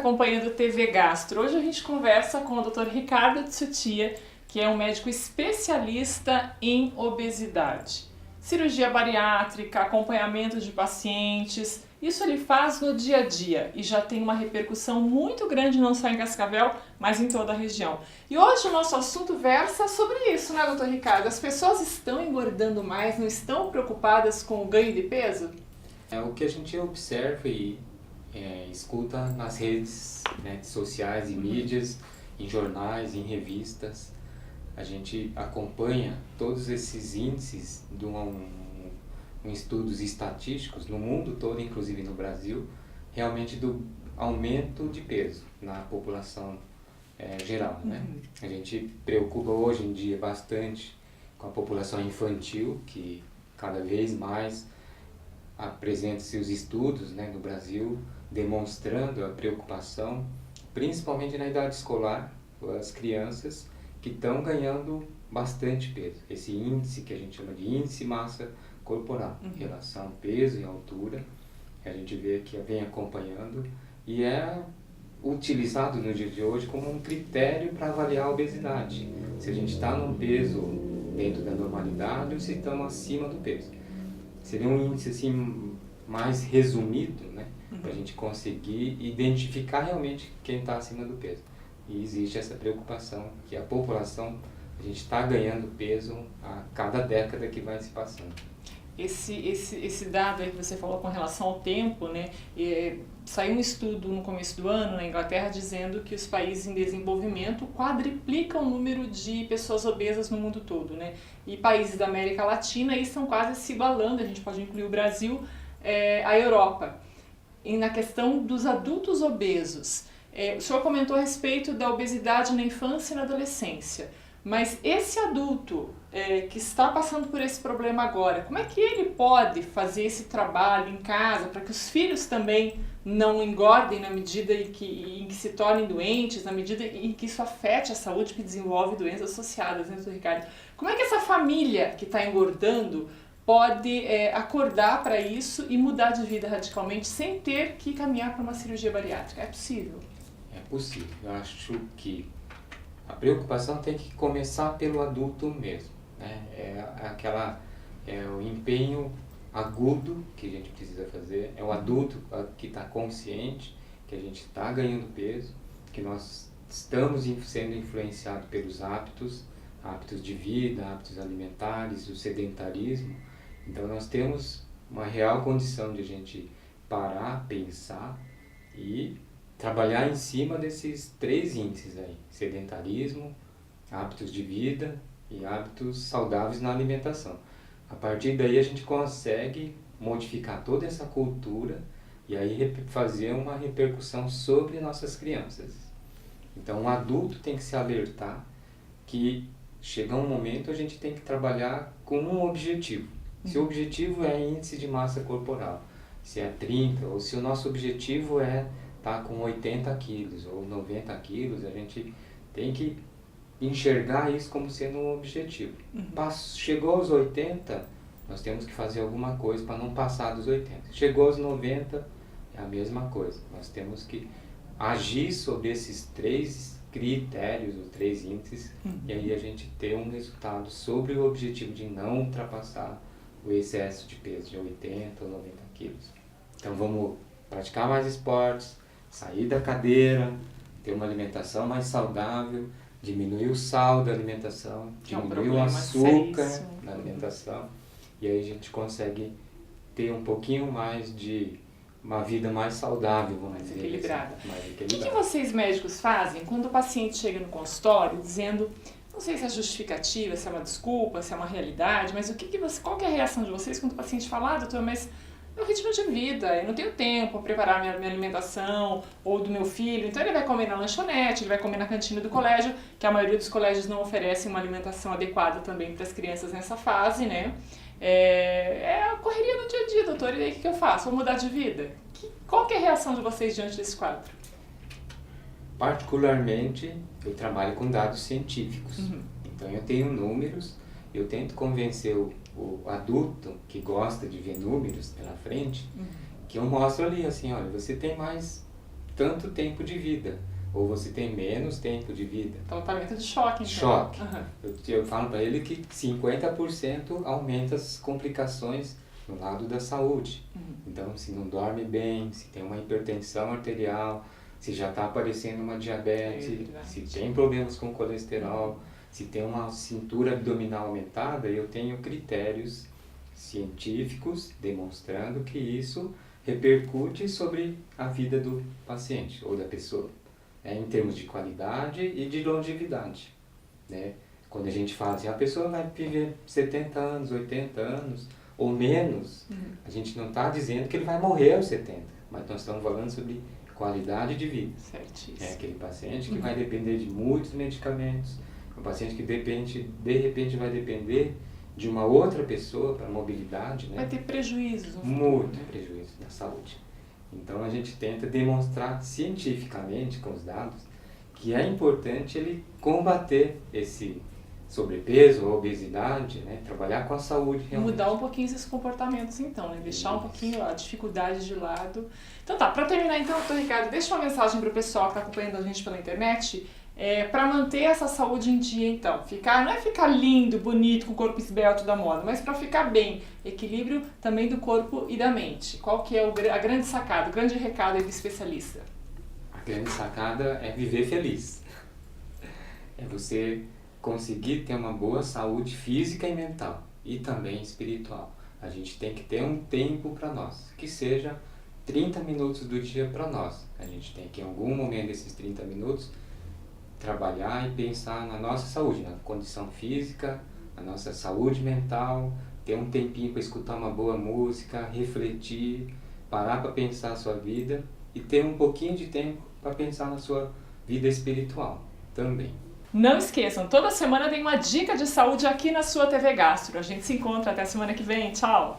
acompanhando o TV Gastro. Hoje a gente conversa com o Dr. Ricardo Tsutia, que é um médico especialista em obesidade. Cirurgia bariátrica, acompanhamento de pacientes, isso ele faz no dia a dia e já tem uma repercussão muito grande não só em Cascavel, mas em toda a região. E hoje o nosso assunto versa sobre isso, né, doutor Ricardo? As pessoas estão engordando mais, não estão preocupadas com o ganho de peso? É o que a gente observa e escuta nas redes, né, sociais e mídias, em jornais, em revistas. A gente acompanha todos esses índices de estudos estatísticos no mundo todo, inclusive no Brasil, realmente do aumento de peso na população geral, né? A gente preocupa hoje em dia bastante com a população infantil, que cada vez mais apresenta seus estudos, né, no Brasil, demonstrando a preocupação, principalmente na idade escolar, as crianças que estão ganhando bastante peso. Esse índice que a gente chama de índice massa corporal, relação peso e altura, que a gente vê que vem acompanhando e é utilizado no dia de hoje como um critério para avaliar a obesidade. Se a gente está num peso dentro da normalidade ou se estamos acima do peso. Seria um índice assim mais resumido, né, para a gente conseguir identificar realmente quem está acima do peso. E existe essa preocupação que a população, a gente está ganhando peso a cada década que vai se passando. Esse dado aí que você falou com relação ao tempo, né? Saiu um estudo no começo do ano na Inglaterra dizendo que os países em desenvolvimento quadriplicam o número de pessoas obesas no mundo todo, né? E países da América Latina aí estão quase se igualando, a gente pode incluir o Brasil, a Europa. E na questão dos adultos obesos, o senhor comentou a respeito da obesidade na infância e na adolescência. Mas esse adulto que está passando por esse problema agora, como é que ele pode fazer esse trabalho em casa para que os filhos também não engordem na medida em que se tornem doentes, na medida em que isso afete a saúde, que desenvolve doenças associadas, né, doutor Ricardo? Como é que essa família que está engordando pode acordar para isso e mudar de vida radicalmente sem ter que caminhar para uma cirurgia bariátrica? É possível? É possível. Eu acho que a preocupação tem que começar pelo adulto mesmo, né? É o empenho agudo que a gente precisa fazer, é o adulto que está consciente que a gente está ganhando peso, que nós estamos sendo influenciados pelos hábitos de vida, hábitos alimentares, o sedentarismo. Então nós temos uma real condição de a gente parar, pensar e trabalhar em cima desses 3 índices aí, sedentarismo, hábitos de vida e hábitos saudáveis na alimentação. A partir daí a gente consegue modificar toda essa cultura e aí fazer uma repercussão sobre nossas crianças. Então o adulto tem que se alertar que chega um momento a gente tem que trabalhar com um objetivo. Se o objetivo é índice de massa corporal, se é 30, ou se o nosso objetivo é tá com 80 quilos ou 90 quilos, a gente tem que enxergar isso como sendo um objetivo. Chegou aos 80, nós temos que fazer alguma coisa para não passar dos 80. Chegou aos 90, é a mesma coisa. Nós temos que agir sobre esses 3 critérios, os 3 índices, e aí a gente ter um resultado sobre o objetivo de não ultrapassar o excesso de peso de 80 ou 90 quilos. Então vamos praticar mais esportes, sair da cadeira, ter uma alimentação mais saudável, diminuir o sal da alimentação, diminuir o açúcar da alimentação, e aí a gente consegue ter um pouquinho mais de uma vida mais saudável, vamos dizer assim, mais equilibrada. O que vocês médicos fazem quando o paciente chega no consultório dizendo, não sei se é justificativa, se é uma desculpa, se é uma realidade, mas qual que é a reação de vocês quando o paciente fala, doutor, mas meu ritmo de vida, eu não tenho tempo para preparar minha alimentação, ou do meu filho, então ele vai comer na lanchonete, ele vai comer na cantina do colégio, que a maioria dos colégios não oferecem uma alimentação adequada também para as crianças nessa fase, né? É a correria do dia a dia, doutor, e aí o que eu faço? Vou mudar de vida? Qual que é a reação de vocês diante desse quadro? Particularmente, eu trabalho com dados científicos, então eu tenho números, eu tento convencer o adulto que gosta de ver números pela frente, que eu mostro ali assim, olha, você tem mais tanto tempo de vida, ou você tem menos tempo de vida. Tratamento de choque, então. Choque. Uhum. Eu falo para ele que 50% aumenta as complicações no lado da saúde. Uhum. Então, se não dorme bem, se tem uma hipertensão arterial, se já está aparecendo uma diabetes, se tem problemas com colesterol, se tem uma cintura abdominal aumentada, eu tenho critérios científicos demonstrando que isso repercute sobre a vida do paciente ou da pessoa, em termos de qualidade e de longevidade, né? Quando a gente fala assim, a pessoa vai viver 70 anos, 80 anos ou menos, a gente não está dizendo que ele vai morrer aos 70, mas nós estamos falando sobre qualidade de vida. Certíssimo. É aquele paciente que vai depender de muitos medicamentos, um paciente que de repente vai depender de uma outra pessoa para mobilidade, né? Vai ter prejuízos. Muito prejuízo na saúde. Então a gente tenta demonstrar cientificamente com os dados que é importante ele combater esse sobrepeso, obesidade, né? Trabalhar com a saúde realmente. Mudar um pouquinho esses comportamentos então, né? Deixar um pouquinho a dificuldade de lado. Então tá, para terminar então, doutor Ricardo, deixa uma mensagem para o pessoal que está acompanhando a gente pela internet, para manter essa saúde em dia então. Não é ficar lindo, bonito, com o corpo esbelto da moda, mas para ficar bem, equilíbrio também do corpo e da mente. Qual que é a grande sacada, o grande recado aí do especialista? A grande sacada é viver feliz. É você conseguir ter uma boa saúde física e mental e também espiritual. A gente tem que ter um tempo para nós, que seja 30 minutos do dia para nós. A gente tem que em algum momento desses 30 minutos trabalhar e pensar na nossa saúde, na condição física, na nossa saúde mental, ter um tempinho para escutar uma boa música, refletir, parar para pensar a sua vida e ter um pouquinho de tempo para pensar na sua vida espiritual também. Não esqueçam, toda semana tem uma dica de saúde aqui na sua TV Gastro. A gente se encontra até semana que vem. Tchau!